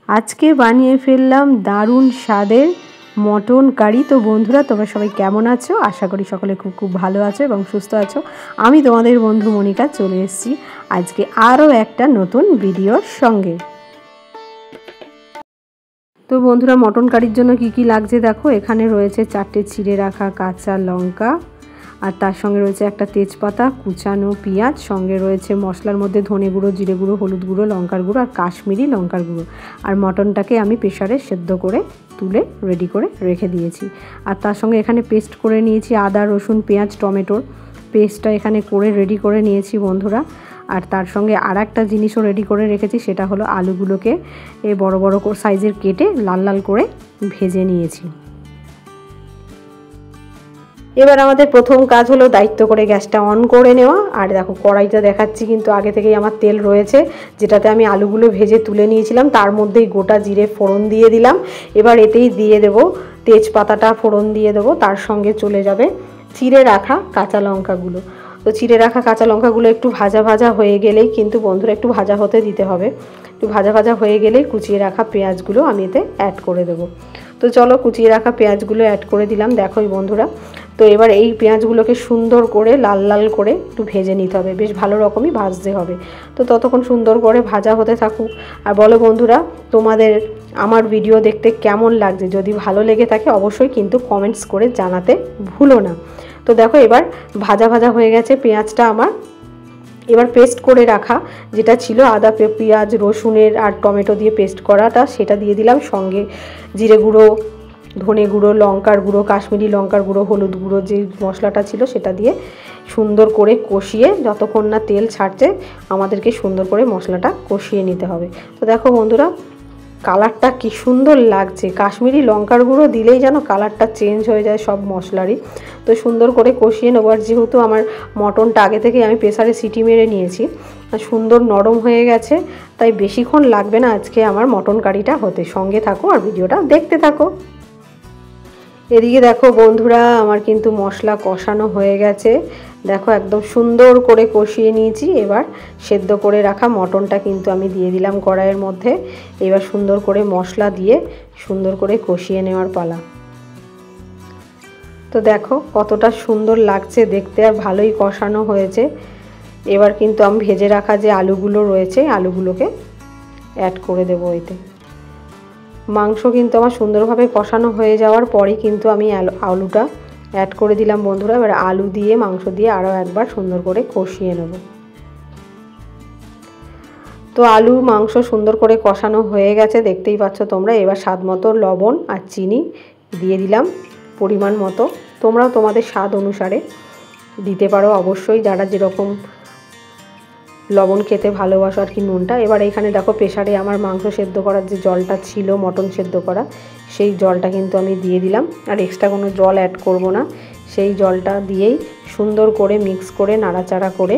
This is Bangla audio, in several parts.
আজকে বানিয়ে ফেললাম দারুণ স্বাদের মটন কারি। তো বন্ধুরা, তোমরা সবাই কেমন আছো? আশা করি সকলে খুব খুব ভালো আছো এবং সুস্থ আছো। আমি তোমাদের বন্ধু মনিকা চলে এসেছি আজকে আরও একটা নতুন ভিডিওর সঙ্গে। তো বন্ধুরা, মটন কারির জন্য কি কি লাগছে দেখো। এখানে রয়েছে 4টে চিড়ে রাখা কাঁচা লঙ্কা, আর তার সঙ্গে রয়েছে একটা তেজপাতা, কুচানো পেঁয়াজ, সঙ্গে রয়েছে মশলার মধ্যে ধনে গুঁড়ো, জিরে গুঁড়ো, হলুদ গুঁড়ো, লঙ্কার গুঁড়ো আর কাশ্মীরি লঙ্কার গুঁড়ো। আর মটনটাকে আমি প্রেসারে সেদ্ধ করে তুলে রেডি করে রেখে দিয়েছি। আর তার সঙ্গে এখানে পেস্ট করে নিয়েছি আদা, রসুন, পেঁয়াজ, টমেটোর পেস্টটা এখানে করে রেডি করে নিয়েছি বন্ধুরা। আর তার সঙ্গে আর একটা জিনিসও রেডি করে রেখেছি, সেটা হলো আলুগুলোকে বড় বড় সাইজের কেটে লাল লাল করে ভেজে নিয়েছি। এবার আমাদের প্রথম কাজ হলো দায়িত্ব করে গ্যাসটা অন করে নেওয়া। আর দেখো কড়াইটা দেখাচ্ছি, কিন্তু আগে থেকেই আমার তেল রয়েছে, যেটাতে আমি আলুগুলো ভেজে তুলে নিয়েছিলাম। তার মধ্যেই গোটা জিরে ফোড়ন দিয়ে দিলাম। এবার এতেই দিয়ে দেবো তেজপাতাটা, ফোড়ন দিয়ে দেবো। তার সঙ্গে চলে যাবে চিড়ে রাখা কাঁচা লঙ্কাগুলো। তো চিড়ে রাখা কাঁচা লঙ্কাগুলো একটু ভাজা ভাজা হয়ে গেলেই, কিন্তু বন্ধুরা একটু ভাজা হতে দিতে হবে, একটু ভাজা ভাজা হয়ে গেলেই কুচিয়ে রাখা পেঁয়াজগুলো আমি এতে অ্যাড করে দেবো। তো চলো কুচিয়ে রাখা পেঁয়াজগুলো অ্যাড করে দিলাম। দেখোই বন্ধুরা, তো এবার এই পেঁয়াজগুলোকে সুন্দর করে লাল লাল করে একটু ভেজে নিতে হবে, বেশ ভালো রকমই ভাজতে হবে। তো ততক্ষণ সুন্দর করে ভাজা হতে থাকুক। আর বলো বন্ধুরা, তোমাদের আমার ভিডিও দেখতে কেমন লাগছে? যদি ভালো লেগে থাকে অবশ্যই কিন্তু কমেন্টস করে জানাতে ভুলো না। তো দেখো এবার ভাজা ভাজা হয়ে গেছে পেঁয়াজটা আমার। এবার পেস্ট করে রাখা যেটা ছিল আদা, পেঁয়াজ, রসুনের আর টমেটো দিয়ে পেস্ট করাটা, সেটা দিয়ে দিলাম। সঙ্গে জিরে গুঁড়ো, ধনে গুঁড়ো, লঙ্কার গুঁড়ো, কাশ্মীরি লঙ্কার গুঁড়ো, হলুদ গুঁড়ো, যে মশলাটা ছিল সেটা দিয়ে সুন্দর করে কষিয়ে, যতক্ষণ না তেল ছাড়ছে আমাদেরকে সুন্দর করে মশলাটা কষিয়ে নিতে হবে। তো দেখো বন্ধুরা, কালারটা কি সুন্দর লাগছে। কাশ্মীরি লঙ্কার গুঁড়ো দিলেই যেন কালারটা চেঞ্জ হয়ে যায় সব মশলারই। তো সুন্দর করে কষিয়ে নেবো। আর যেহেতু আমার মটনটা আগে থেকে আমি প্রেসারে সিটি মেরে নিয়েছি, সুন্দর নরম হয়ে গেছে, তাই বেশিক্ষণ লাগবে না আজকে আমার মটন কারিটা হতে। সঙ্গে থাকো আর ভিডিওটা দেখতে থাকো। এদিকে দেখো বন্ধুরা, আমার কিন্তু মশলা কষানো হয়ে গেছে। দেখো একদম সুন্দর করে কষিয়ে নিয়েছি। এবার সেদ্ধ করে রাখা মটনটা কিন্তু আমি দিয়ে দিলাম কড়াইয়ের মধ্যে। এবার সুন্দর করে মশলা দিয়ে সুন্দর করে কষিয়ে নেওয়ার পালা। তো দেখো কতটা সুন্দর লাগছে দেখতে, আর ভালোই কষানো হয়েছে। এবার কিন্তু আমি ভেজে রাখা যে আলুগুলো রয়েছে, আলুগুলোকে অ্যাড করে দেবো এতে। মাংস কিন্তু আমার সুন্দরভাবে কষানো হয়ে যাওয়ার পরেই কিন্তু আমি আলুটা অ্যাড করে দিলাম বন্ধুরা। এবার আলু দিয়ে মাংস দিয়ে আরও একবার সুন্দর করে কষিয়ে নেব। তো আলু মাংস সুন্দর করে কষানো হয়ে গেছে, দেখতেই পাচ্ছ তোমরা। এবার স্বাদ মতো লবণ আর চিনি দিয়ে দিলাম পরিমাণ মতো। তোমরাও তোমাদের স্বাদ অনুসারে দিতে পারো অবশ্যই, যারা যেরকম লবণ খেতে ভালোবাসো আর কি, নুনটা। এবার এখানে দেখো প্রেসারে আমার মাংস সেদ্ধ করার যে জলটা ছিল, মটন সেদ্ধ করা, সেই জলটা কিন্তু আমি দিয়ে দিলাম। আর এক্সট্রা কোনো জল অ্যাড করব না। সেই জলটা দিয়েই সুন্দর করে মিক্স করে নাড়াচাড়া করে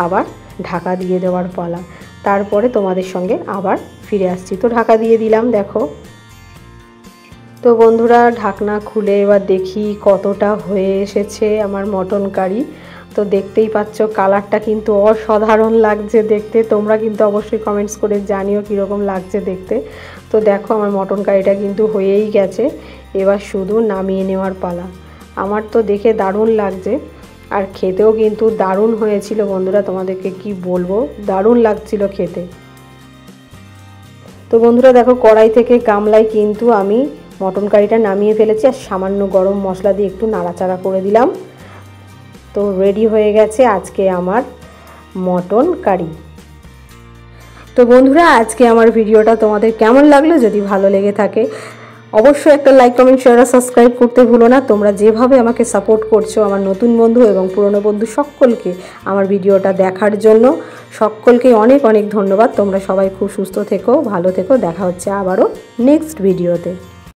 আবার ঢাকা দিয়ে দেওয়ার পালা। তারপরে তোমাদের সঙ্গে আবার ফিরে আসছি। তো ঢাকা দিয়ে দিলাম দেখো। তো বন্ধুরা, ঢাকনা খুলে এবার দেখি কতটা হয়ে এসেছে আমার মটন কারি। তো দেখতেই পাচ্ছ কালারটা কিন্তু অসাধারণ লাগছে দেখতে। তোমরা কিন্তু অবশ্যই কমেন্টস করে জানিও কীরকম লাগছে দেখতে। তো দেখো আমার মটন কারিটা কিন্তু হয়েই গেছে। এবার শুধু নামিয়ে নেওয়ার পালা। আমার তো দেখে দারুণ লাগছে, আর খেতেও কিন্তু দারুণ হয়েছিল বন্ধুরা। তোমাদেরকে কি বলবো, দারুণ লাগছিল খেতে। তো বন্ধুরা দেখো, কড়াই থেকে গামলায় কিন্তু আমি মটন কারিটা নামিয়ে ফেলেছি, আর সামান্য গরম মশলা দিয়ে একটু নাড়াচাড়া করে দিলাম। তো রেডি হয়ে গেছে আজকে আমার মটন কারি। তো বন্ধুরা, আজকে আমার ভিডিওটা তোমাদের কেমন লাগলো? যদি ভালো লেগে থাকে অবশ্যই একটা লাইক, কমেন্ট, শেয়ার আর সাবস্ক্রাইব করতে ভুলো না। তোমরা যেভাবে আমাকে সাপোর্ট করছো, আমার নতুন বন্ধু এবং পুরনো বন্ধু সকলকে আমার ভিডিওটা দেখার জন্য সকলকে অনেক অনেক ধন্যবাদ। তোমরা সবাই খুব সুস্থ থেকো, ভালো থেকো। দেখা হচ্ছে আবারও নেক্সট ভিডিওতে।